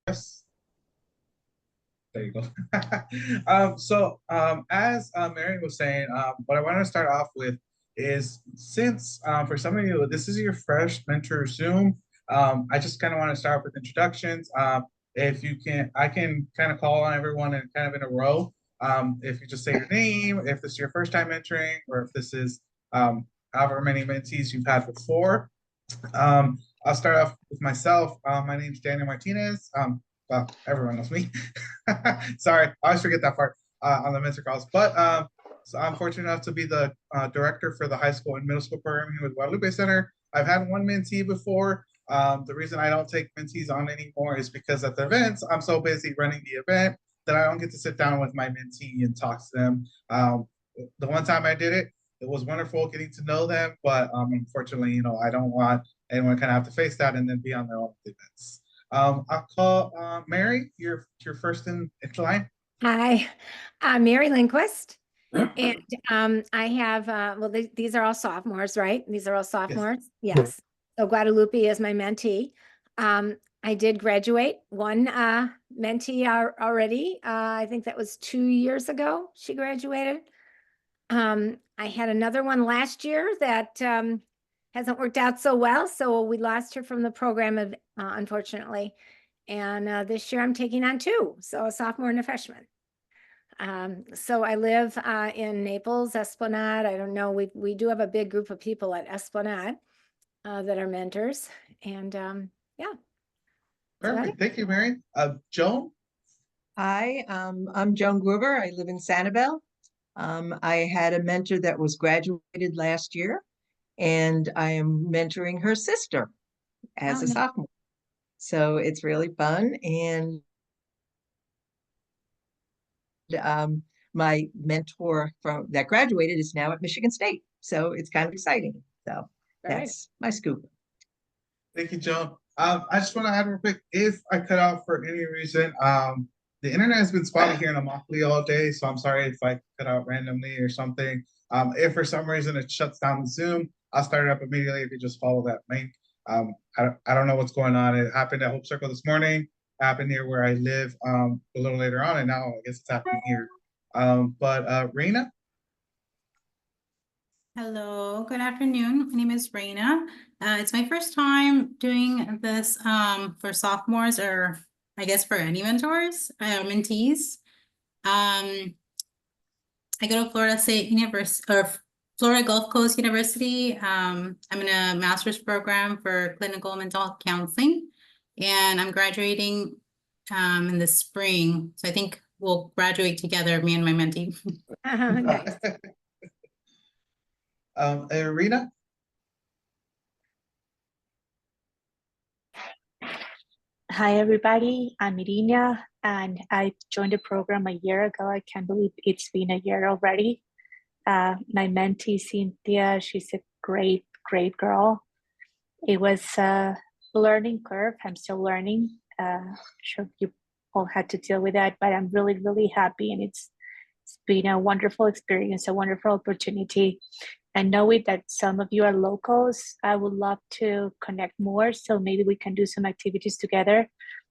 Yes. There you go. As Mary was saying, what I want to start off with is since for some of you, this is your fresh mentor Zoom, I just kind of want to start with introductions. If you can, I can kind of call on everyone and kind of in a row. If you just say your name, if this is your first time mentoring, or if this is however many mentees you've had before. I'll start off with myself. My name is Daniel Martinez. Well, everyone knows me. Sorry, I always forget that part on the mentor calls. But so I'm fortunate enough to be the director for the high school and middle school program here with Guadalupe Center. I've had one mentee before. The reason I don't take mentees on anymore is because at the events, I'm so busy running the event that I don't get to sit down with my mentee and talk to them. The one time I did it, it was wonderful getting to know them, but unfortunately, I don't want anyone kind of have to face that and then be on their own events. I'll call Mary. You're first in line. Hi, I'm Mary Lindquist, and I have, well, these are all sophomores, right? These are all sophomores? Yes. So Guadalupe is my mentee. I did graduate one mentee already. I think that was 2 years ago she graduated. I had another one last year that hasn't worked out so well, so we lost her from the program, unfortunately. And this year I'm taking on two, so a sophomore and a freshman. So I live in Naples, Esplanade. I don't know, we do have a big group of people at Esplanade that are mentors. And yeah. Perfect. Thank you, Mary. Joan? Hi, I'm Joan Gruber. I live in Sanibel. I had a mentor that was graduated last year, and I am mentoring her sister as a sophomore. So it's really fun. And my mentor from that graduated is now at Michigan State. So it's kind of exciting. So that's my scoop. Thank you, Joan. I just want to add real quick, if I cut out for any reason, the internet has been spotty here in Immokalee all day, so I'm sorry if I cut out randomly or something. If for some reason it shuts down the Zoom, I'll start it up immediately if you just follow that link. I don't know what's going on. It happened at Hope Circle this morning, happened near where I live a little later on, and now I guess it's happening here. Reina? Hello, good afternoon. My name is Reina. It's my first time doing this for sophomores, or I guess for any mentors, mentees. I go to Florida State University or Florida Gulf Coast University. I'm in a master's program for clinical mental counseling, and I'm graduating in the spring. So I think we'll graduate together, me and my mentee. Nice. Irina? Hi, everybody. I'm Irina, and I joined the program a year ago. I can't believe it's been a year already. My mentee, Cynthia, she's a great, great girl. It was a learning curve. I'm still learning. Sure you all had to deal with that, but I'm really, really happy, and it's been a wonderful experience, a wonderful opportunity. And knowing that some of you are locals, I would love to connect more. So maybe we can do some activities together.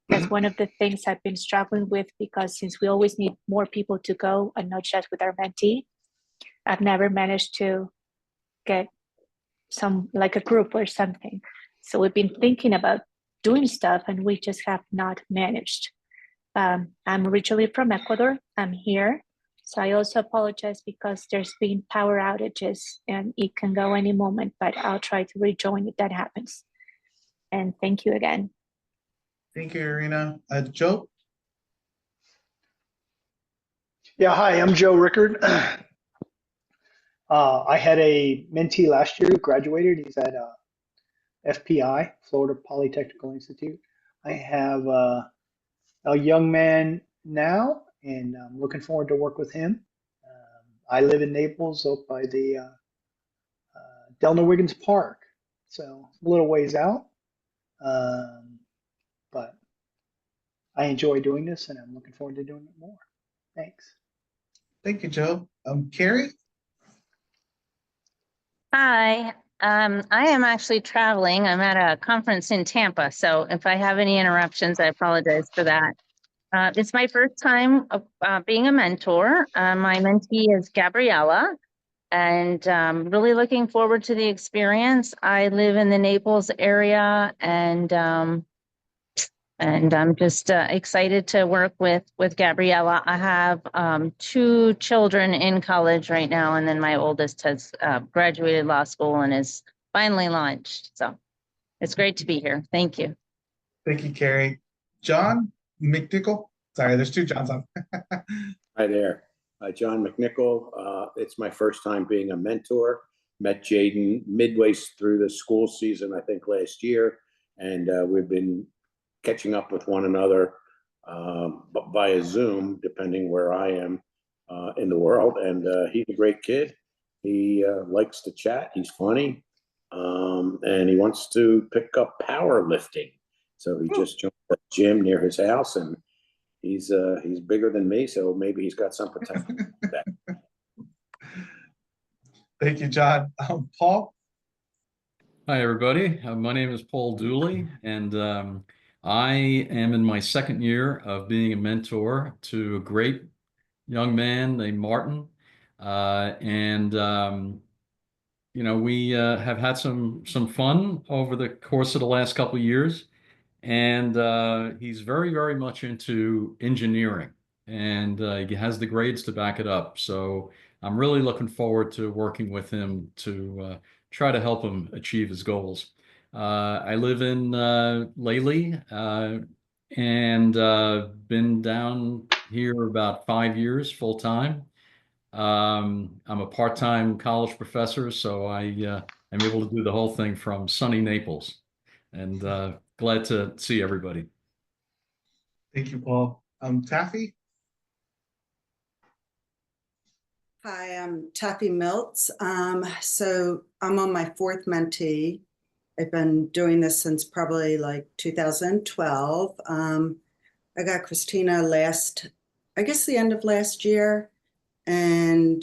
That's one of the things I've been struggling with, because since we always need more people to go and not just with our mentee, I've never managed to get like a group or something. So we've been thinking about doing stuff, and we just have not managed. I'm originally from Ecuador. I'm here. So I also apologize because there's been power outages and it can go any moment, but I'll try to rejoin if that happens. And thank you again. Thank you, Irina. Joe? Yeah, hi, I'm Joe Rickard. I had a mentee last year who graduated. He's at FPI, Florida Polytechnical Institute. I have a young man now, and I'm looking forward to work with him. I live in Naples, up by the Delno Wiggins Park, so a little ways out. But I enjoy doing this, and I'm looking forward to doing it more. Thanks. Thank you, Joe. Carrie? Hi, I am actually traveling. I'm at a conference in Tampa, so if I have any interruptions, I apologize for that. It's my first time being a mentor. My mentee is Gabriella, and really looking forward to the experience. I live in the Naples area, and I'm just excited to work with Gabriella. I have 2 children in college right now, and then my oldest has graduated law school and is finally launched. So it's great to be here. Thank you. Thank you, Carrie. John McNichol. Sorry, there's 2 Johns on. Hi there, John McNichol. It's my first time being a mentor. Met Jaden midway through the school season, I think last year, and we've been catching up with one another via Zoom, depending where I am in the world. And he's a great kid. He likes to chat. He's funny, and he wants to pick up powerlifting. So he just joined a gym near his house, and he's bigger than me, so maybe he's got some potential. Thank you, John. Paul. Hi, everybody. My name is Paul Dooley, and I am in my 2nd year of being a mentor to a great young man named Martin. We have had some fun over the course of the last couple of years, and he's very, very much into engineering, and he has the grades to back it up. So I'm really looking forward to working with him to try to help him achieve his goals. I live in Lely, and been down here about 5 years full time. I'm a part-time college professor, so I am able to do the whole thing from sunny Naples, and glad to see everybody. Thank you, Paul. Taffy. Hi, I'm Taffy Miltz. So I'm on my 4th mentee. I've been doing this since probably like 2012. I got Christina the end of last year. And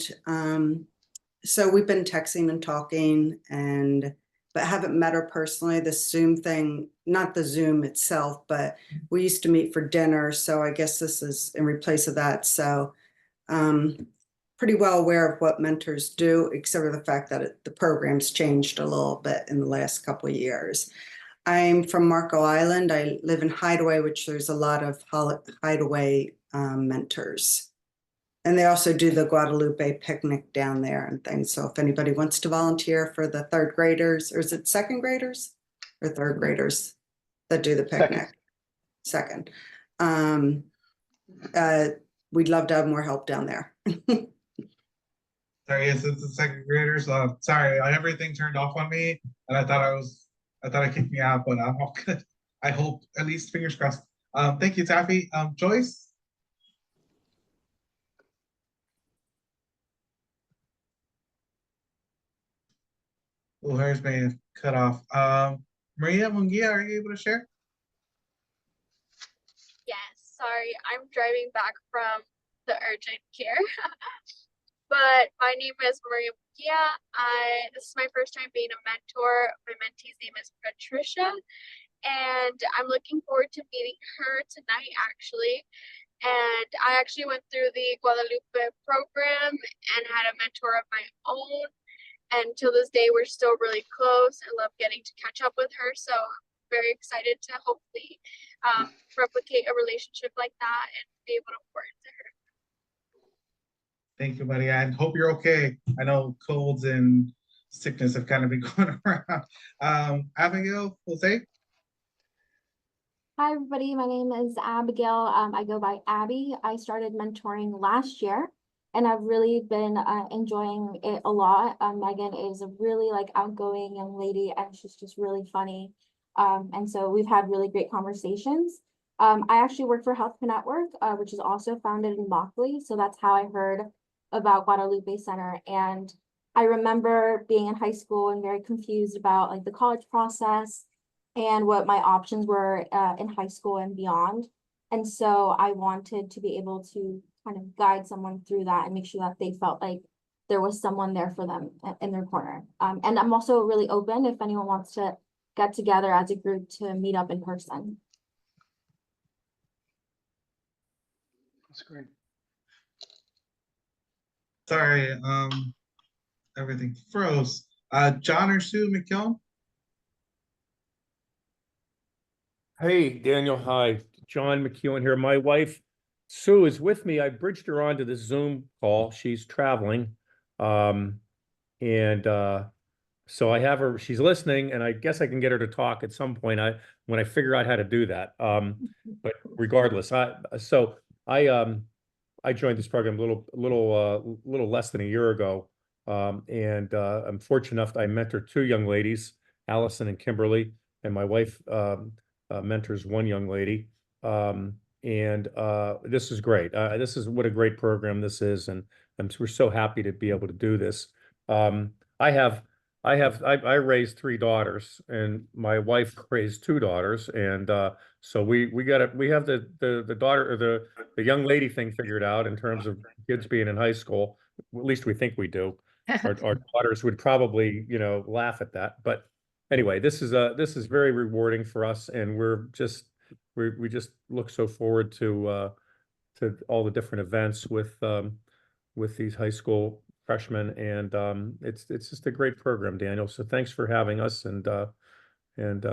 so we've been texting and talking, but haven't met her personally. The Zoom thing, not the Zoom itself, but we used to meet for dinner. So I guess this is in replace of that. So pretty well aware of what mentors do, except for the fact that the program's changed a little bit in the last couple of years. I'm from Marco Island. I live in Hideaway, which there's a lot of Hideaway mentors. And they also do the Guadalupe picnic down there and things. So if anybody wants to volunteer for the 3rd graders, or is it 2nd graders or 3rd graders that do the picnic? Second. We'd love to have more help down there. Sorry, yes, it's the 2nd graders. Sorry, everything turned off on me, and I thought it kicked me out, but I'm all good. I hope, at least fingers crossed. Thank you, Taffy. Joyce. Oh, hers may have cut off. Maria Munguia, are you able to share? Yes, sorry, I'm driving back from the urgent care. But my name is Maria Munguia. This is my first time being a mentor. My mentee's name is Patricia, and I'm looking forward to meeting her tonight, actually. And I actually went through the Guadalupe program and had a mentor of my own. And till this day, we're still really close. I love getting to catch up with her. So I'm very excited to hopefully replicate a relationship like that and be able to pour into her. Thank you, Maria, and hope you're okay. I know colds and sickness have kind of been going around. Abigail, Jose. Hi, everybody. My name is Abigail. I go by Abby. I started mentoring last year, and I've really been enjoying it a lot. Megan is a really outgoing young lady, and she's just really funny. And so we've had really great conversations. I actually work for Health Network, which is also founded in Immokalee. So that's how I heard about Guadalupe Center. And I remember being in high school and very confused about the college process and what my options were in high school and beyond. And so I wanted to be able to kind of guide someone through that and make sure that they felt like there was someone there for them in their corner. And I'm also really open if anyone wants to get together as a group to meet up in person. That's great. Sorry, everything froze. John or Sue McKeown? Hey, Daniel. Hi, John McEwen here. My wife, Sue, is with me. I bridged her onto the Zoom call. She's traveling. So I have her, she's listening, and I guess I can get her to talk at some point when I figure out how to do that. But regardless, I joined this program a little less than a year ago. I'm fortunate enough that I mentored two young ladies, Allison and Kimberly, and my wife mentors one young lady. This is great. This is what a great program this is, and we're so happy to be able to do this. I raised three daughters, and my wife raised two daughters, and so we have the daughter or the young lady thing figured out in terms of kids being in high school. At least we think we do. Our daughters would probably, laugh at that, but anyway, this is very rewarding for us, and we just look so forward to all the different events with these high school freshmen, and it's just a great program, Daniel. So thanks for having us, and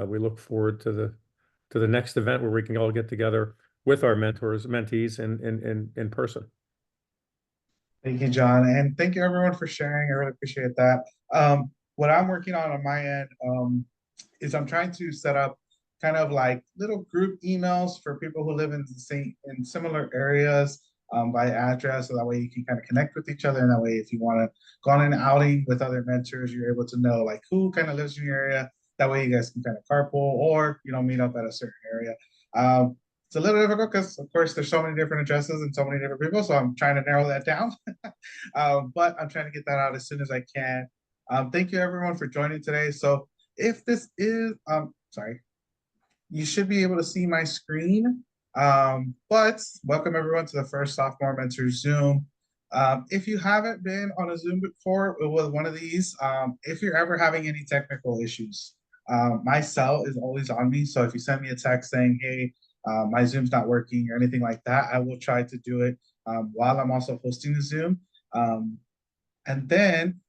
we look forward to the next event where we can all get together with our mentees in person. Thank you, John, and thank you everyone for sharing. I really appreciate that. What I'm working on my end is I'm trying to set up kind of like little group emails for people who live in similar areas by address, so that way you can kind of connect with each other, and that way if you want to go on an outing with other mentors, you're able to know like who kind of lives in your area. That way you guys can kind of carpool or meet up at a certain area. It's a little difficult because, of course, there's so many different addresses and so many different people, so I'm trying to narrow that down. But I'm trying to get that out as soon as I can. Thank you, everyone, for joining today. So if this is, sorry, you should be able to see my screen. But welcome, everyone, to the first Sophomore Mentor Zoom. If you haven't been on a Zoom before with one of these, if you're ever having any technical issues, my cell is always on me. So if you send me a text saying, hey, my Zoom's not working or anything like that, I will try to do it while I'm also hosting the Zoom. And then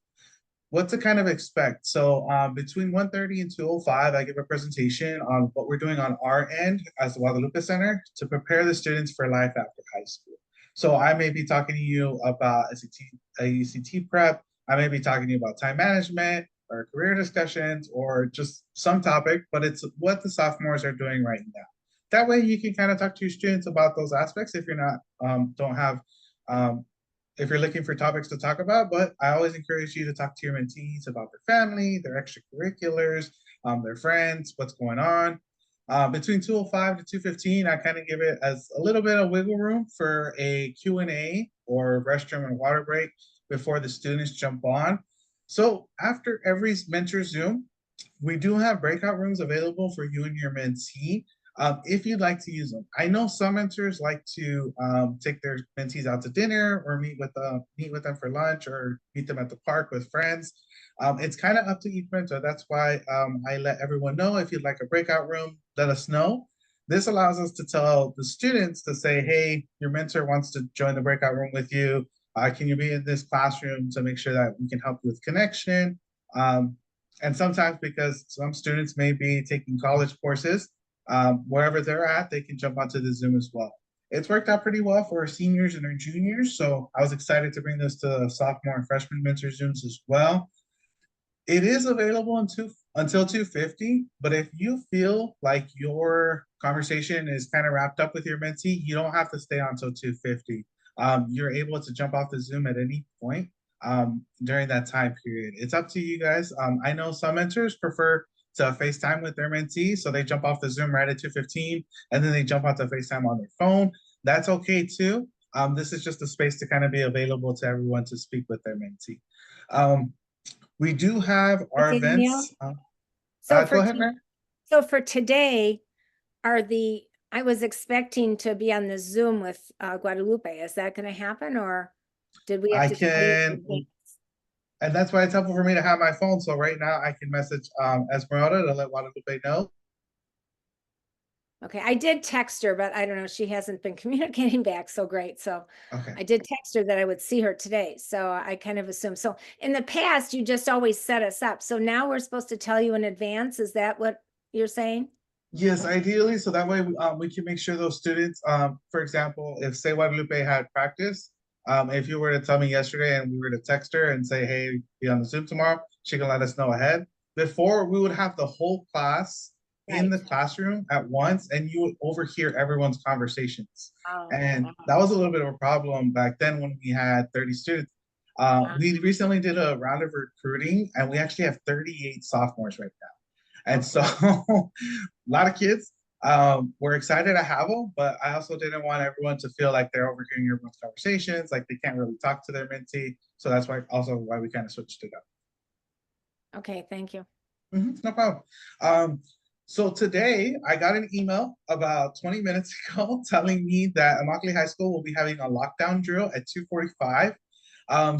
what to kind of expect. So between 1:30 and 2:05, I give a presentation on what we're doing on our end as the Guadalupe Center to prepare the students for life after high school. So I may be talking to you about ACT prep. I may be talking to you about time management or career discussions or just some topic, but it's what the sophomores are doing right now. That way you can kind of talk to your students about those aspects if you're not, if you're looking for topics to talk about. But I always encourage you to talk to your mentees about their family, their extracurriculars, their friends, what's going on. Between 2:05 to 2:15, I kind of give it as a little bit of wiggle room for a Q&A or restroom and water break before the students jump on. So after every mentor Zoom, we do have breakout rooms available for you and your mentee. If you'd like to use them. I know some mentors like to take their mentees out to dinner or meet with them for lunch or meet them at the park with friends. It's kind of up to each mentor. That's why I let everyone know if you'd like a breakout room, let us know. This allows us to tell the students to say, hey, your mentor wants to join the breakout room with you. Can you be in this classroom to make sure that we can help you with connection? And sometimes because some students may be taking college courses, wherever they're at, they can jump onto the Zoom as well. It's worked out pretty well for our seniors and our juniors, so I was excited to bring this to sophomore and freshman mentor Zooms as well. It is available until 2:50, but if you feel like your conversation is kind of wrapped up with your mentee, you don't have to stay on until 2:50. You're able to jump off the Zoom at any point during that time period. It's up to you guys. I know some mentors prefer to FaceTime with their mentee, so they jump off the Zoom right at 2:15, and then they jump out to FaceTime on their phone. That's okay too. This is just a space to kind of be available to everyone to speak with their mentee. We do have our events. Go ahead, Mary. So for today, I was expecting to be on the Zoom with Guadalupe. Is that going to happen, or did we have to? And that's why it's helpful for me to have my phone. So right now I can message Esmeralda to let Guadalupe know. Okay, I did text her, but I don't know, she hasn't been communicating back so great. So Okay. I did text her that I would see her today. So I kind of assumed. So in the past, you just always set us up. So now we're supposed to tell you in advance. Is that what you're saying? Yes, ideally, so that way we can make sure those students, for example, if say Guadalupe had practice, if you were to tell me yesterday and we were to text her and say, hey, be on the Zoom tomorrow, she can let us know ahead. Before, we would have the whole class in the classroom at once, and you would overhear everyone's conversations. Oh, And that was a little bit of a problem back then when we had 30 students. We recently did a round of recruiting, and we actually have 38 sophomores right now. And so a lot of kids. We're excited to have them, but I also didn't want everyone to feel like they're overhearing everyone's conversations, like they can't really talk to their mentee. So that's why we kind of switched it up. okay, thank you. No problem. So today I got an email about 20 minutes ago telling me that Immokalee High School will be having a lockdown drill at 2:45.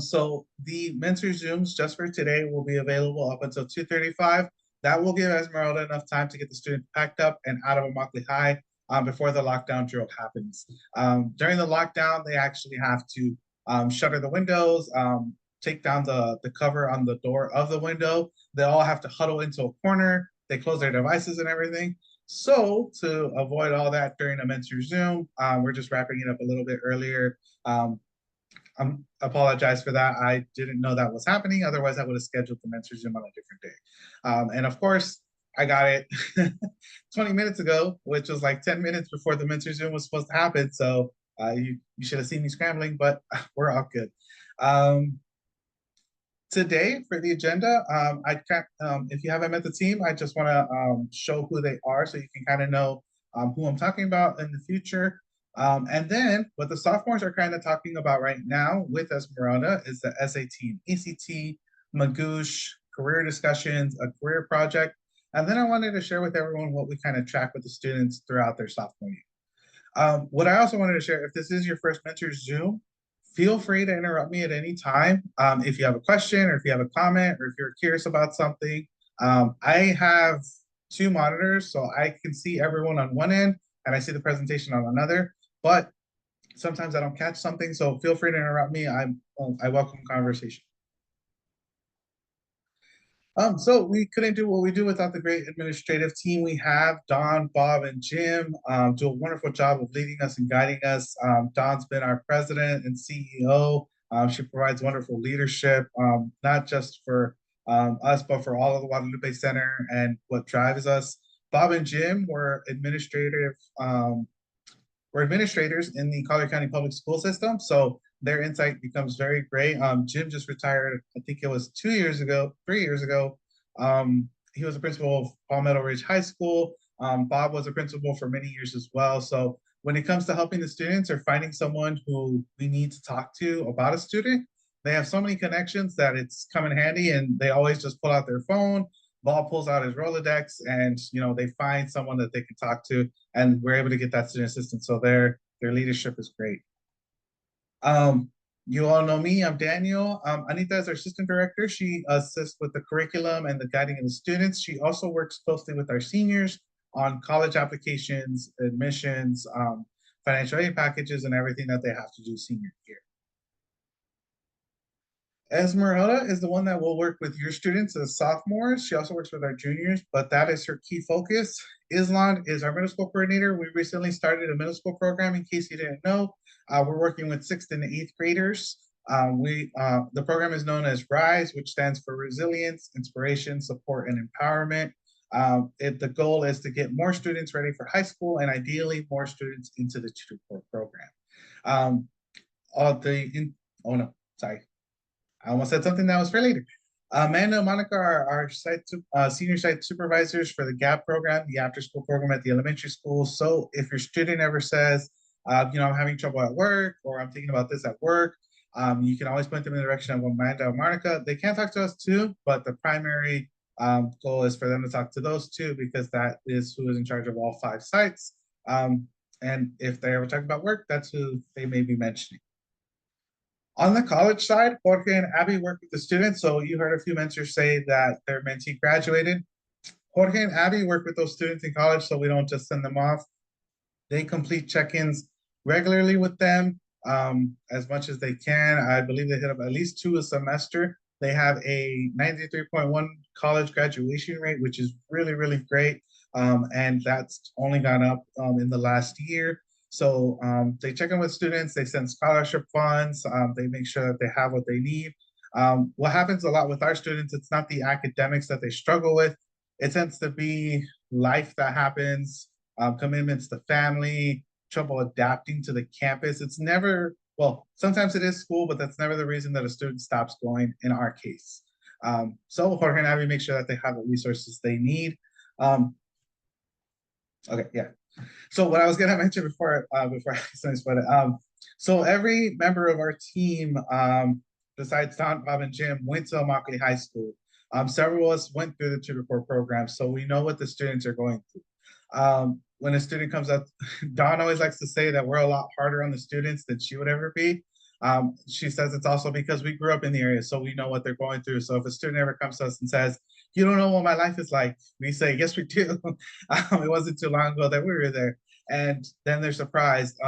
So the mentor Zooms just for today will be available up until 2:35. That will give Esmeralda enough time to get the students packed up and out of Immokalee High before the lockdown drill happens. During the lockdown, they actually have to shutter the windows, take down the cover on the door of the window. They all have to huddle into a corner. They close their devices and everything. So to avoid all that during a mentor Zoom, we're just wrapping it up a little bit earlier. I apologize for that. I didn't know that was happening. Otherwise, I would have scheduled the mentor Zoom on a different day. And of course, I got it 20 minutes ago, which was like 10 minutes before the mentor Zoom was supposed to happen. So you should have seen me scrambling, but we're all good. Today for the agenda, if you haven't met the team, I just want to show who they are so you can kind of know who I'm talking about in the future. And then what the sophomores are kind of talking about right now with Esmeralda is the SAT and ACT, Magoosh, career discussions, a career project. And then I wanted to share with everyone what we kind of track with the students throughout their sophomore year. What I also wanted to share, if this is your first mentor Zoom, feel free to interrupt me at any time. If you have a question or if you have a comment or if you're curious about something. I have 2 monitors, so I can see everyone on one end and I see the presentation on another, but sometimes I don't catch something, so feel free to interrupt me. I welcome conversation. So we couldn't do what we do without the great administrative team we have. Dawn, Bob, and Jim do a wonderful job of leading us and guiding us. Dawn's been our president and CEO. She provides wonderful leadership, not just for us, but for all of the Guadalupe Center and what drives us. Bob and Jim were administrators in the Collier County Public School System, so their insight becomes very great. Jim just retired, I think it was 3 years ago. He was the principal of Palmetto Ridge High School. Bob was a principal for many years as well. So when it comes to helping the students or finding someone who we need to talk to about a student, they have so many connections that it's come in handy, and they always just pull out their phone. Bob pulls out his Rolodex, and they find someone that they can talk to, and we're able to get that student assistance. So their leadership is great. You all know me, I'm Daniel. Anita is our assistant director. She assists with the curriculum and the guiding of the students. She also works closely with our seniors on college applications, admissions, financial aid packages, and everything that they have to do senior year. Esmeralda is the one that will work with your students as sophomores. She also works with our juniors, but that is her key focus. Islan is our middle school coordinator. We recently started a middle school program, in case you didn't know. We're working with 6th and 8th graders. The program is known as RISE, which stands for Resilience, Inspiration, Support, and Empowerment. The goal is to get more students ready for high school and ideally more students into the tutor corps program. I almost said something that was for later. Amanda and Monica are our senior site supervisors for the GAP program, the after school program at the elementary school. So if your student ever says, I'm having trouble at work, or I'm thinking about this at work, you can always point them in the direction of Amanda or Monica. They can talk to us too, but the primary goal is for them to talk to those 2, because that is who is in charge of all 5 sites. And if they ever talk about work, that's who they may be mentioning. On the college side, Jorge and Abby work with the students. So you heard a few mentors say that their mentee graduated. Jorge and Abby work with those students in college, so we don't just send them off. They complete check-ins regularly with them as much as they can. I believe they hit up at least 2 a semester. They have a 93.1 college graduation rate, which is really, really great. And that's only gone up in the last year. So they check in with students, they send scholarship funds, they make sure that they have what they need. What happens a lot with our students, it's not the academics that they struggle with. It tends to be life that happens, commitments to family, trouble adapting to the campus. It's never, well, sometimes it is school, but that's never the reason that a student stops going in our case. So Jorge and Abby make sure that they have the resources they need. Okay, yeah. So what I was gonna mention before I finish, but so every member of our team, besides Don, Bob, and Jim, went to Immokalee High School. Several of us went through the tutor corps program, so we know what the students are going through. When a student comes up, Dawn always likes to say that we're a lot harder on the students than she would ever be. She says it's also because we grew up in the area, so we know what they're going through. So if a student ever comes to us and says, "You don't know what my life is like," we say, "Yes, we do." It wasn't too long ago that we were there. And then they're surprised.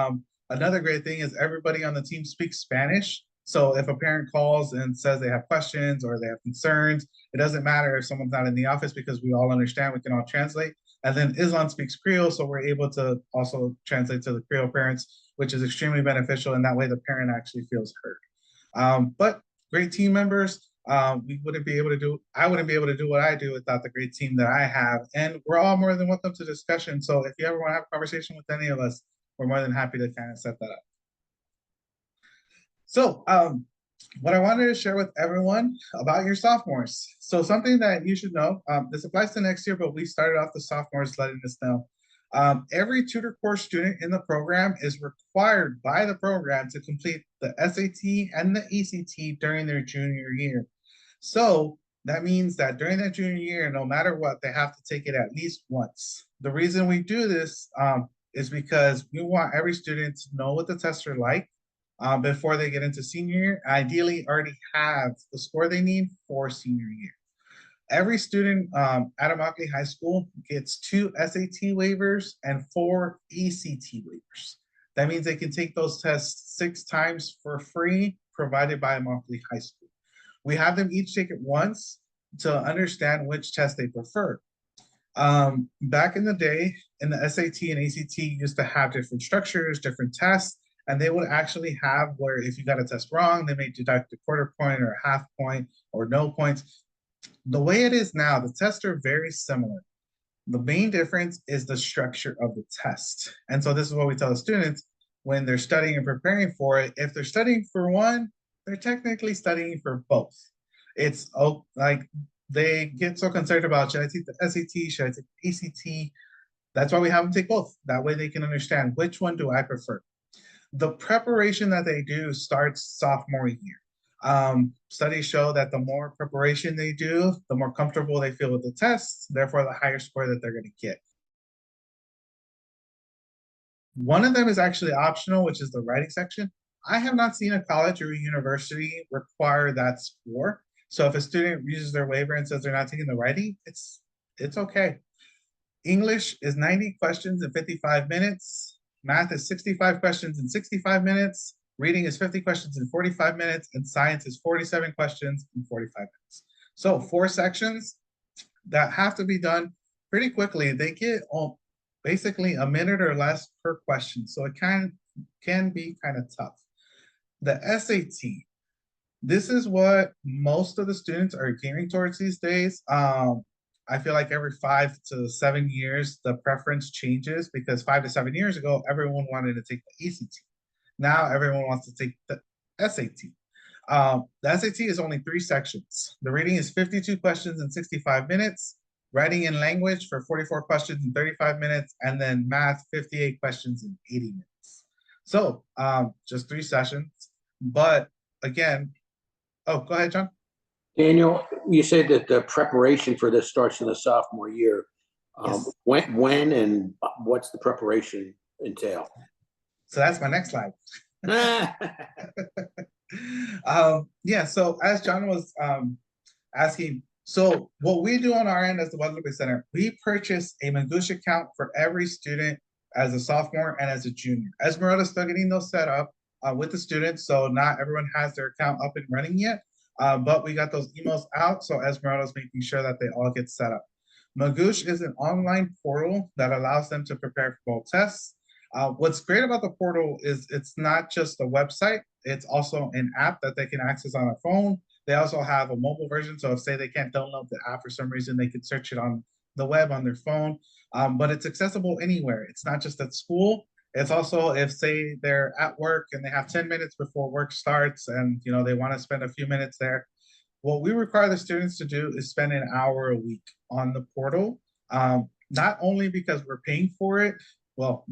Another great thing is everybody on the team speaks Spanish. So if a parent calls and says they have questions or they have concerns, it doesn't matter if someone's not in the office because we all understand, we can all translate. And then Islam speaks Creole, so we're able to also translate to the Creole parents, which is extremely beneficial. And that way the parent actually feels heard. But great team members. We wouldn't be able to do, I wouldn't be able to do what I do without the great team that I have. And we're all more than welcome to discussion. So if you ever want to have a conversation with any of us, we're more than happy to kind of set that up. So what I wanted to share with everyone about your sophomores. So something that you should know, this applies to next year, but we started off the sophomores letting us know. Every tutor corps student in the program is required by the program to complete the SAT and the ACT during their junior year. So that means that during that junior year, no matter what, they have to take it at least once. The reason we do this is because we want every student to know what the tests are like before they get into senior year. Ideally already have the score they need for senior year. Every student at Immokalee High School gets 2 SAT waivers and 4 ACT waivers. That means they can take those tests 6 times for free, provided by Immokalee High School. We have them each take it once to understand which test they prefer. Back in the day, in the SAT and ACT used to have different structures, different tests, and they would actually have where if you got a test wrong, they may deduct a quarter point or a half point or no points. The way it is now, the tests are very similar. The main difference is the structure of the test. And so this is what we tell the students when they're studying and preparing for it. If they're studying for one, they're technically studying for both. It's like they get so concerned about, should I take the SAT, should I take the ACT? That's why we have them take both. That way they can understand which one do I prefer. The preparation that they do starts sophomore year. Studies show that the more preparation they do, the more comfortable they feel with the tests, therefore the higher score that they're going to get. One of them is actually optional, which is the writing section. I have not seen a college or a university require that score. So if a student uses their waiver and says they're not taking the writing, it's okay. English is 90 questions in 55 minutes. Math is 65 questions in 65 minutes. Reading is 50 questions in 45 minutes, and science is 47 questions in 45 minutes. So 4 sections that have to be done pretty quickly. They get basically a minute or less per question. So it can be kind of tough. The SAT, this is what most of the students are gearing towards these days. I feel like every 5 to 7 years, the preference changes because 5 to 7 years ago, everyone wanted to take the ACT. Now everyone wants to take the SAT. The SAT is only 3 sections. The reading is 52 questions in 65 minutes, writing and language for 44 questions in 35 minutes, and then math, 58 questions in 80 minutes. So just 3 sessions. But again, oh, go ahead, John. Daniel, you said that the preparation for this starts in the sophomore year. Yes. When and what's the preparation entail? So that's my next slide. Yeah, so as John was asking, so what we do on our end as the Guadalupe Center, we purchase a Magoosh account for every student as a sophomore and as a junior. Esmeralda's still getting those set up with the students, so not everyone has their account up and running yet, but we got those emails out, so Esmeralda's making sure that they all get set up. Magoosh is an online portal that allows them to prepare for both tests. What's great about the portal is it's not just a website, it's also an app that they can access on a phone. They also have a mobile version, so if say they can't download the app for some reason, they can search it on the web on their phone. But it's accessible anywhere. It's not just at school. It's also if say they're at work and they have 10 minutes before work starts and they want to spend a few minutes there. What we require the students to do is spend an hour a week on the portal. Not only because we're paying for it, well,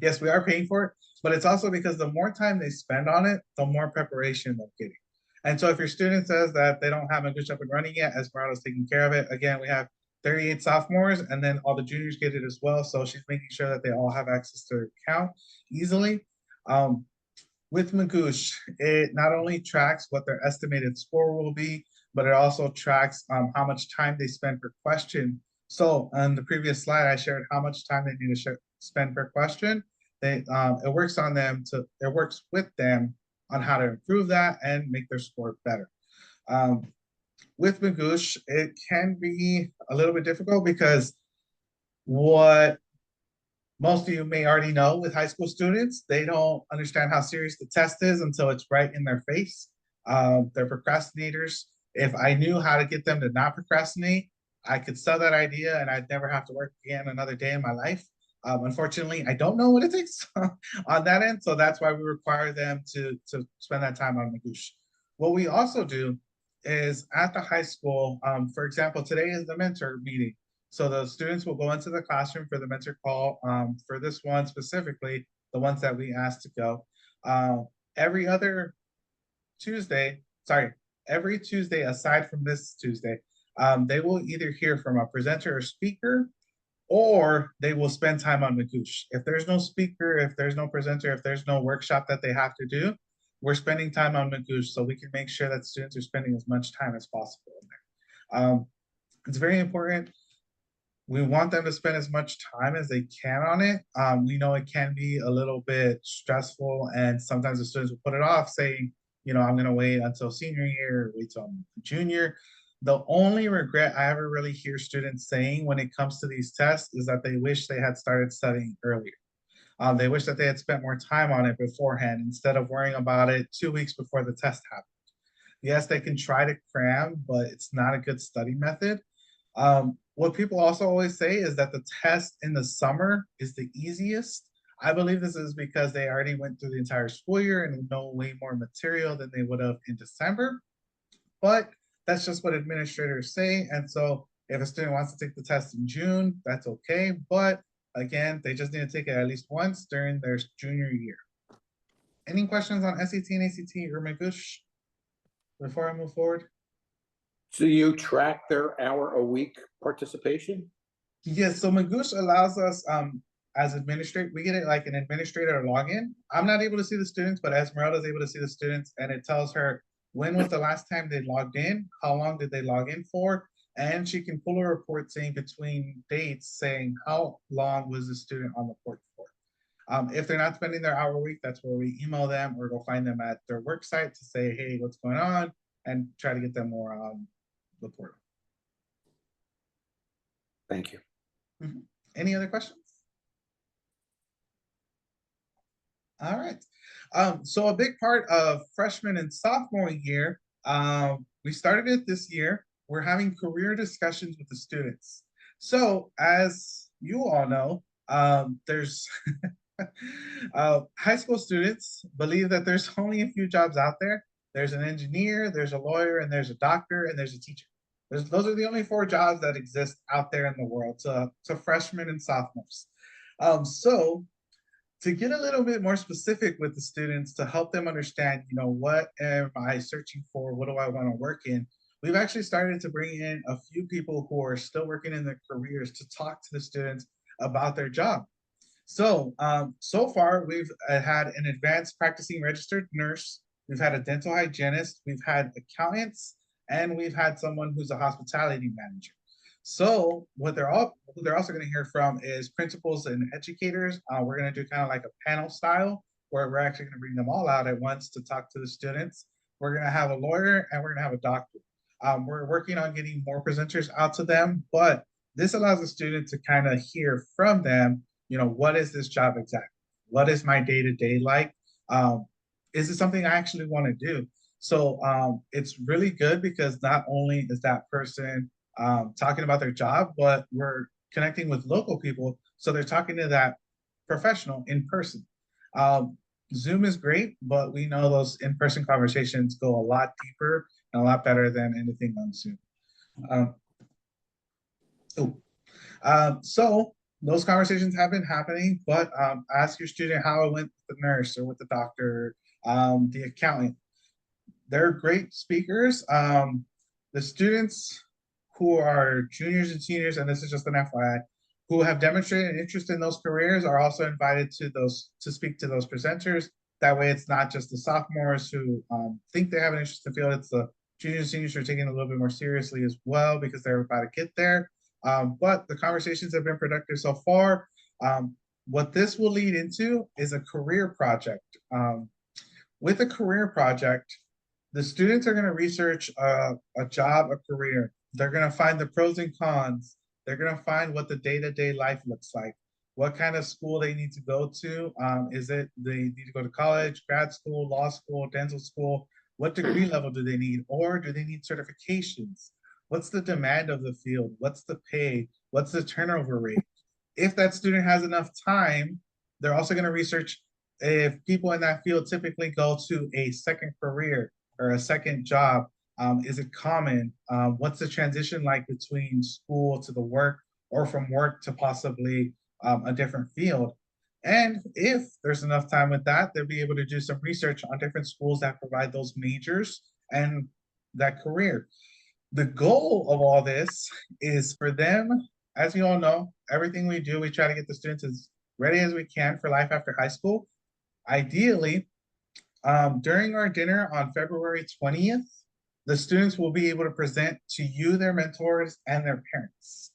yes, we are paying for it, but it's also because the more time they spend on it, the more preparation they're getting. And so if your student says that they don't have Magoosh up and running yet, Esmeralda's taking care of it. Again, we have 38 sophomores and then all the juniors get it as well. So she's making sure that they all have access to their account easily. With Magoosh, it not only tracks what their estimated score will be, but it also tracks how much time they spend per question. So on the previous slide, I shared how much time they need to spend per question. It works with them on how to improve that and make their score better. With Magoosh, it can be a little bit difficult because what most of you may already know with high school students, they don't understand how serious the test is until it's right in their face. They're procrastinators. If I knew how to get them to not procrastinate, I could sell that idea and I'd never have to work again another day in my life. Unfortunately, I don't know what it takes on that end, so that's why we require them to spend that time on Magoosh. What we also do is at the high school, for example, today is the mentor meeting. So the students will go into the classroom for the mentor call. For this one specifically, the ones that we asked to go. Every Tuesday aside from this Tuesday, they will either hear from a presenter or speaker, or they will spend time on Magoosh. If there's no speaker, if there's no presenter, if there's no workshop that they have to do, we're spending time on Magoosh so we can make sure that students are spending as much time as possible in there. It's very important. We want them to spend as much time as they can on it. We know it can be a little bit stressful, and sometimes the students will put it off saying, I'm gonna wait until senior year, or wait till junior. The only regret I ever really hear students saying when it comes to these tests is that they wish they had started studying earlier. They wish that they had spent more time on it beforehand instead of worrying about it 2 weeks before the test happened. Yes, they can try to cram, but it's not a good study method. What people also always say is that the test in the summer is the easiest. I believe this is because they already went through the entire school year and know way more material than they would have in December. But that's just what administrators say. And so if a student wants to take the test in June, that's okay. But again, they just need to take it at least once during their junior year. Any questions on SAT and ACT or Magoosh before I move forward? So you track their hour a week participation? Yes, so Magoosh allows us as administrator, we get it like an administrator login. I'm not able to see the students, but Esmeralda is able to see the students, and it tells her when was the last time they logged in, how long did they log in for, and she can pull a report saying between dates saying how long was the student on the port for. If they're not spending their hour a week, that's where we email them or go find them at their work site to say, hey, what's going on, and try to get them more on the portal. Thank you. Any other questions? All right. So a big part of freshman and sophomore year, we started it this year. We're having career discussions with the students. So as you all know, there's high school students believe that there's only a few jobs out there. There's an engineer, there's a lawyer, and there's a doctor, and there's a teacher. Those are the only 4 jobs that exist out there in the world to freshmen and sophomores. So to get a little bit more specific with the students to help them understand, what am I searching for? What do I want to work in? We've actually started to bring in a few people who are still working in their careers to talk to the students about their job. So, so far we've had an advanced practicing registered nurse. we've had a dental hygienist, we've had accountants, and we've had someone who's a hospitality manager. So what who they're also going to hear from is principals and educators. We're going to do kind of like a panel style where we're actually going to bring them all out at once to talk to the students. We're going to have a lawyer and we're going to have a doctor. We're working on getting more presenters out to them, but this allows the student to kind of hear from them, you know, what is this job exactly? What is my day-to-day like? Is it something I actually want to do? So it's really good because not only is that person talking about their job, but we're connecting with local people. So they're talking to that professional in person. Zoom is great, but we know those in-person conversations go a lot deeper and a lot better than anything on Zoom. So those conversations have been happening, but ask your student how it went with the nurse or with the doctor, the accountant. They're great speakers. The students who are juniors and seniors, and this is just an FYI, who have demonstrated interest in those careers are also invited to speak to those presenters. That way it's not just the sophomores who think they have an interest in the field, it's the juniors and seniors who are taking it a little bit more seriously as well because they're about to get there. But the conversations have been productive so far. What this will lead into is a career project. With a career project, the students are going to research a job, a career. They're going to find the pros and cons. They're going to find what the day-to-day life looks like, what kind of school they need to go to. Is it they need to go to college, grad school, law school, dental school? What degree level do they need? Or do they need certifications? What's the demand of the field? What's the pay? What's the turnover rate? If that student has enough time, they're also going to research if people in that field typically go to a second career or a second job. Is it common? What's the transition like between school to the work or from work to possibly a different field? And if there's enough time with that, they'll be able to do some research on different schools that provide those majors and that career. The goal of all this is for them, as you all know, everything we do, we try to get the students as ready as we can for life after high school. Ideally, during our dinner on February 20th, the students will be able to present to you, their mentors, and their parents.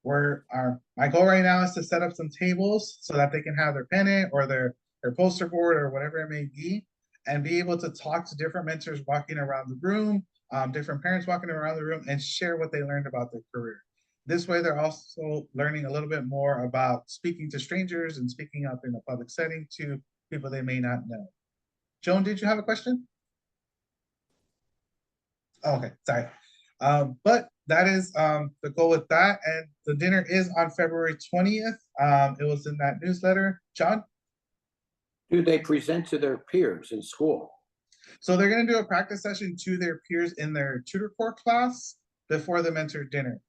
My goal right now is to set up some tables so that they can have their pennant or their poster board or whatever it may be, and be able to talk to different mentors walking around the room, different parents walking around the room, and share what they learned about their career. This way, they're also learning a little bit more about speaking to strangers and speaking up in a public setting to people they may not know. Joan, did you have a question? Okay, sorry. But that is the goal with that. And the dinner is on February 20th. It was in that newsletter. John? Do they present to their peers in school? So they're going to do a practice session to their peers in their tutor core class before the mentor dinner.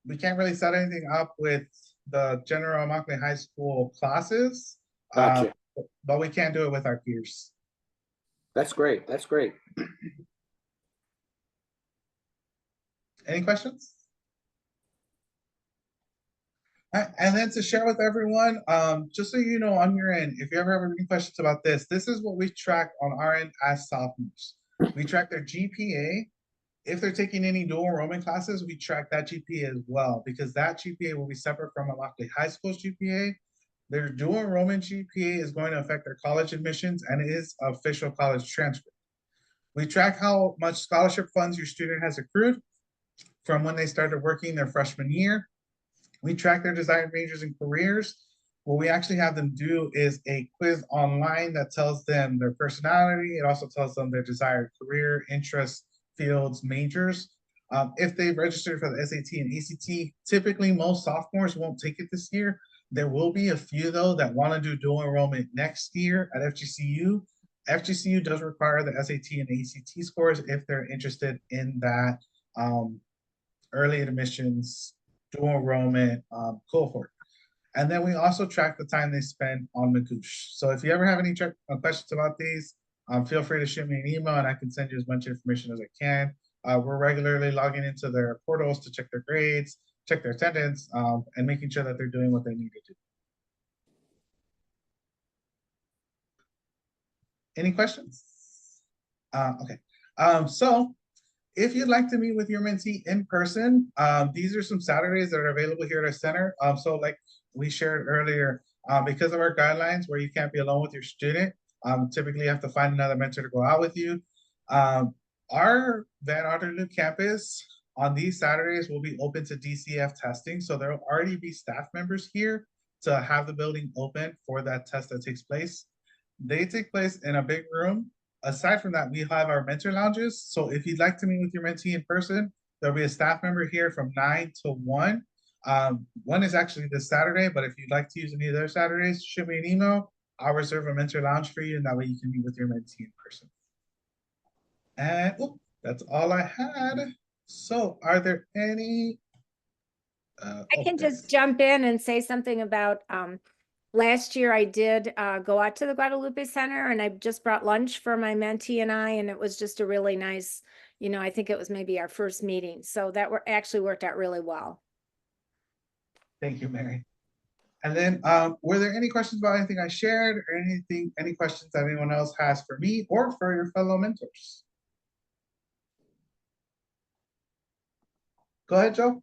We can't really set anything up with the general Immokalee High School classes, Gotcha. but we can do it with our peers. That's great. That's great. Any questions? And then to share with everyone, just so you know on your end, if you ever have any questions about this, this is what we track on our end as sophomores. We track their GPA. If they're taking any dual enrollment classes, we track that GPA as well, because that GPA will be separate from Immokalee High School's GPA. Their dual enrollment GPA is going to affect their college admissions and it is official college transcript. We track how much scholarship funds your student has accrued from when they started working their freshman year. We track their desired majors and careers. What we actually have them do is a quiz online that tells them their personality. It also tells them their desired career, interests, fields, majors. If they've registered for the SAT and ACT, typically most sophomores won't take it this year. There will be a few though that want to do dual enrollment next year at FGCU. FGCU does require the SAT and ACT scores if they're interested in that early admissions dual enrollment cohort. And then we also track the time they spend on Magoosh. So if you ever have any questions about these, feel free to shoot me an email and I can send you as much information as I can. We're regularly logging into their portals to check their grades, check their attendance, and making sure that they're doing what they need to do. Any questions? Okay. So if you'd like to meet with your mentee in person, these are some Saturdays that are available here at our center. So like we shared earlier, because of our guidelines where you can't be alone with your student, typically you have to find another mentor to go out with you. Our Van Otterloo campus on these Saturdays will be open to DCF testing. So there will already be staff members here to have the building open for that test that takes place. They take place in a big room. Aside from that, we have our mentor lounges. So if you'd like to meet with your mentee in person, there'll be a staff member here from 9 to 1. One is actually this Saturday, but if you'd like to use any of their Saturdays, shoot me an email. I'll reserve a mentor lounge for you, and that way you can meet with your mentee in person. And that's all I had. So are there any? I can just jump in and say something about last year I did go out to the Guadalupe Center, and I just brought lunch for my mentee and I, and it was just a really nice, I think it was maybe our first meeting. So that actually worked out really well. Thank you, Mary. And then were there any questions about anything I shared or any questions that anyone else has for me or for your fellow mentors? Go ahead, Joe.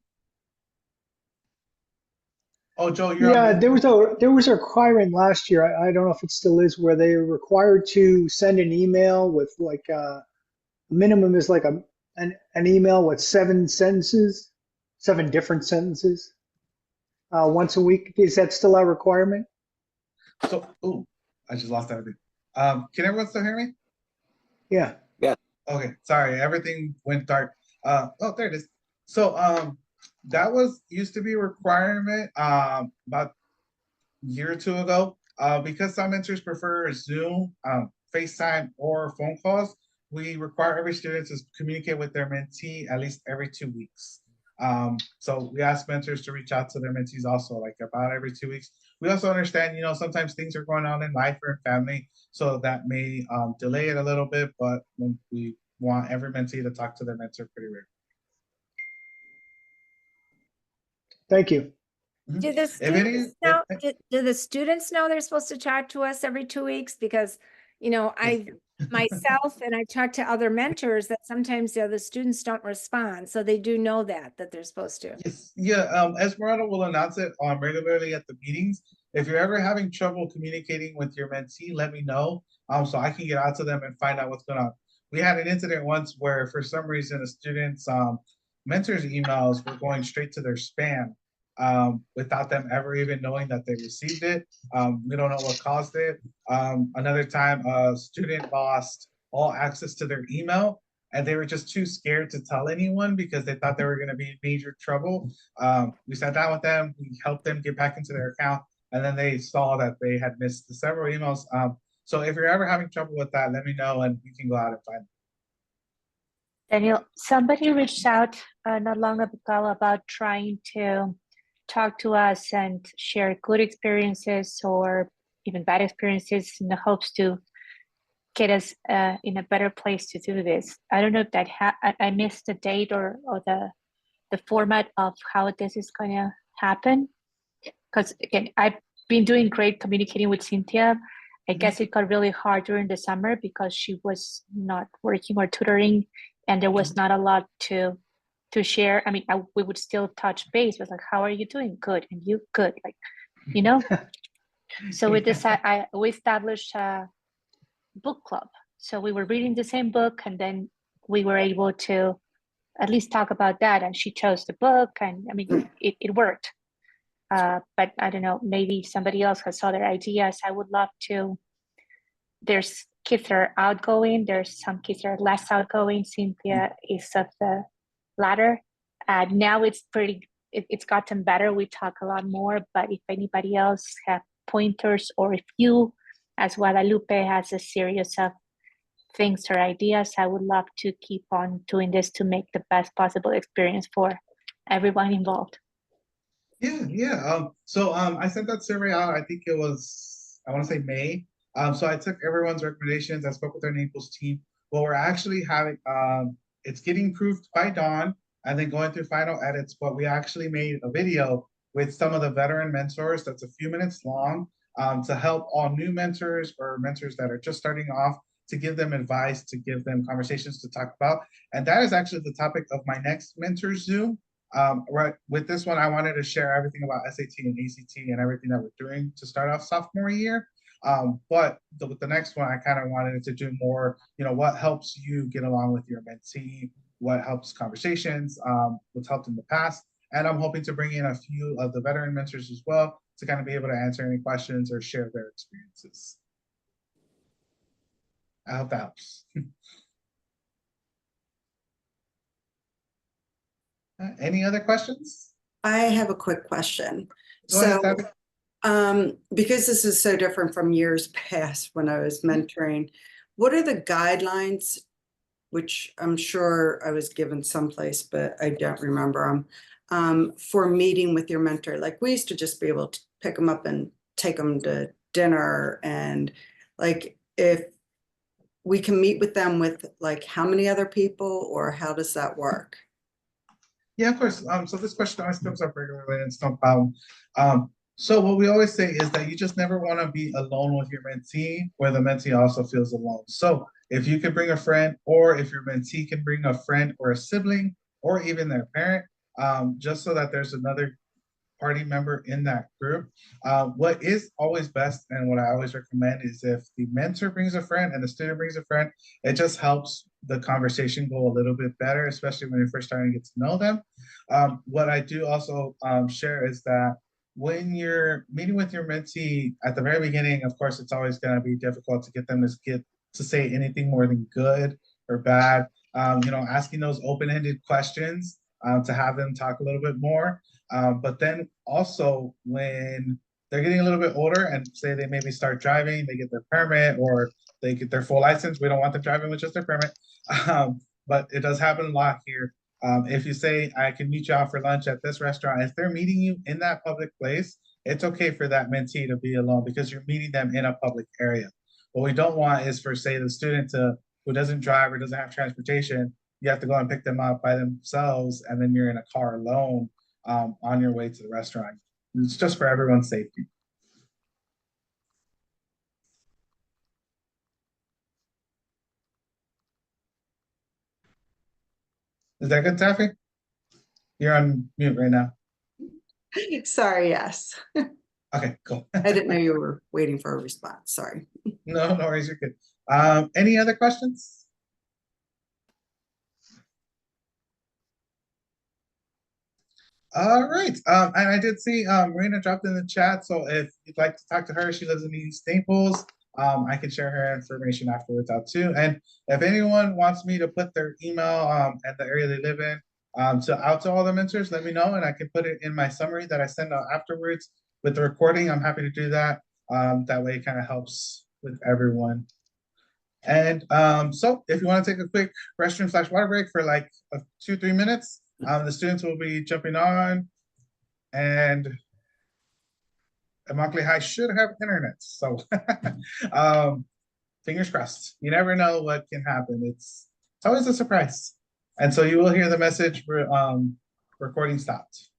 Oh, Joe, you're Yeah, on there was a requirement last year. I don't know if it still is, where they were required to send an email with like minimum is like an email with 7 sentences, 7 different sentences, once a week. Is that still a requirement? So, I just lost everything. Can everyone still hear me? Yeah. Yeah. Okay, sorry, everything went dark. Oh, there it is. So, that used to be a requirement about a year or 2 ago. Because some mentors prefer Zoom, FaceTime, or phone calls, we require every student to communicate with their mentee at least every 2 weeks. So we ask mentors to reach out to their mentees also, like about every 2 weeks. We also understand, sometimes things are going on in life or in family, so that may delay it a little bit, but we want every mentee to talk to their mentor pretty regularly. Thank you. Do the students know? Do the students know they're supposed to talk to us every 2 weeks? Because I myself and I talk to other mentors that sometimes the other students don't respond, so they do know that they're supposed to. Yes, yeah. Esmeralda will announce it regularly at the meetings. If you're ever having trouble communicating with your mentee, let me know, so I can get out to them and find out what's going on. We had an incident once where, for some reason, a student's mentor's emails were going straight to their spam without them ever even knowing that they received it. We don't know what caused it. Another time, a student lost all access to their email, and they were just too scared to tell anyone because they thought they were going to be in major trouble. We sat down with them, we helped them get back into their account, and then they saw that they had missed several emails. So if you're ever having trouble with that, let me know and we can go out and find them. Daniel, somebody reached out not long ago about trying to talk to us and share good experiences or even bad experiences in the hopes to get us in a better place to do this. I don't know if that I missed the date or the format of how this is going to happen. Because again, I've been doing great communicating with Cynthia. I guess it got really hard during the summer because she was not working or tutoring, and there was not a lot to share. I mean, we would still touch base with like, how are you doing? Good. And you good? Like, So we decided, we established a book club. So we were reading the same book, and then we were able to at least talk about that. And she chose the book, and I mean, it worked. But I don't know, maybe somebody else has other ideas. I would love to. There's kids that are outgoing. There's some kids that are less outgoing. Cynthia is of the latter. Now it's gotten better. We talk a lot more, but if anybody else have pointers, or if you, as Guadalupe, has a series of things or ideas, I would love to keep on doing this to make the best possible experience for everyone involved. Yeah. So I sent that survey out, I think it was, I want to say May. So I took everyone's recommendations. I spoke with our Naples team. What we're actually having, it's getting approved by Dawn and then going through final edits, but we actually made a video with some of the veteran mentors that's a few minutes long to help all new mentors or mentors that are just starting off to give them advice, to give them conversations to talk about. And that is actually the topic of my next mentor Zoom. Right, with this one, I wanted to share everything about SAT and ACT and everything that we're doing to start off sophomore year. But with the next one, I kind of wanted to do more, what helps you get along with your mentee, what helps conversations, what's helped in the past. And I'm hoping to bring in a few of the veteran mentors as well to kind of be able to answer any questions or share their experiences. I hope that helps. Any other questions? I have a quick question. Go ahead, So, Tabby. because this is so different from years past when I was mentoring, what are the guidelines, which I'm sure I was given someplace, but I don't remember them, for meeting with your mentor? Like, we used to just be able to pick them up and take them to dinner, and like, if we can meet with them with like how many other people, or how does that work? Yeah, of course. So this question always comes up regularly, and it's no problem. So what we always say is that you just never want to be alone with your mentee, where the mentee also feels alone. So if you can bring a friend, or if your mentee can bring a friend or a sibling, or even their parent, just so that there's another party member in that group. What is always best, and what I always recommend, is if the mentor brings a friend and the student brings a friend, it just helps the conversation go a little bit better, especially when you're first starting to get to know them. What I do also share is that when you're meeting with your mentee at the very beginning, of course, it's always going to be difficult to get them to say anything more than good or bad. Asking those open-ended questions to have them talk a little bit more. But then also when they're getting a little bit older and say they maybe start driving, they get their permit or they get their full license. We don't want them driving with just their permit. But it does happen a lot here. If you say, I can meet you out for lunch at this restaurant, if they're meeting you in that public place, it's okay for that mentee to be alone because you're meeting them in a public area. What we don't want is for, say, the student who doesn't drive or doesn't have transportation, you have to go and pick them up by themselves, and then you're in a car alone on your way to the restaurant. It's just for everyone's safety. Is that good, Taffy? You're on mute right now. Sorry, yes. Okay, cool. I didn't know you were waiting for a response. Sorry. No worries, you're good. Any other questions? All right. And I did see Marina dropped in the chat. So if you'd like to talk to her, she lives in East Naples. I can share her information afterwards out too. And if anyone wants me to put their email and the area they live in out to all the mentors, let me know, and I can put it in my summary that I send out afterwards with the recording. I'm happy to do that. That way it kind of helps with everyone. And so if you want to take a quick restroom/water break for like 2-3 minutes, the students will be jumping on, and Immokalee High should have internet. So fingers crossed. You never know what can happen. It's always a surprise. And so you will hear the message for recording stopped.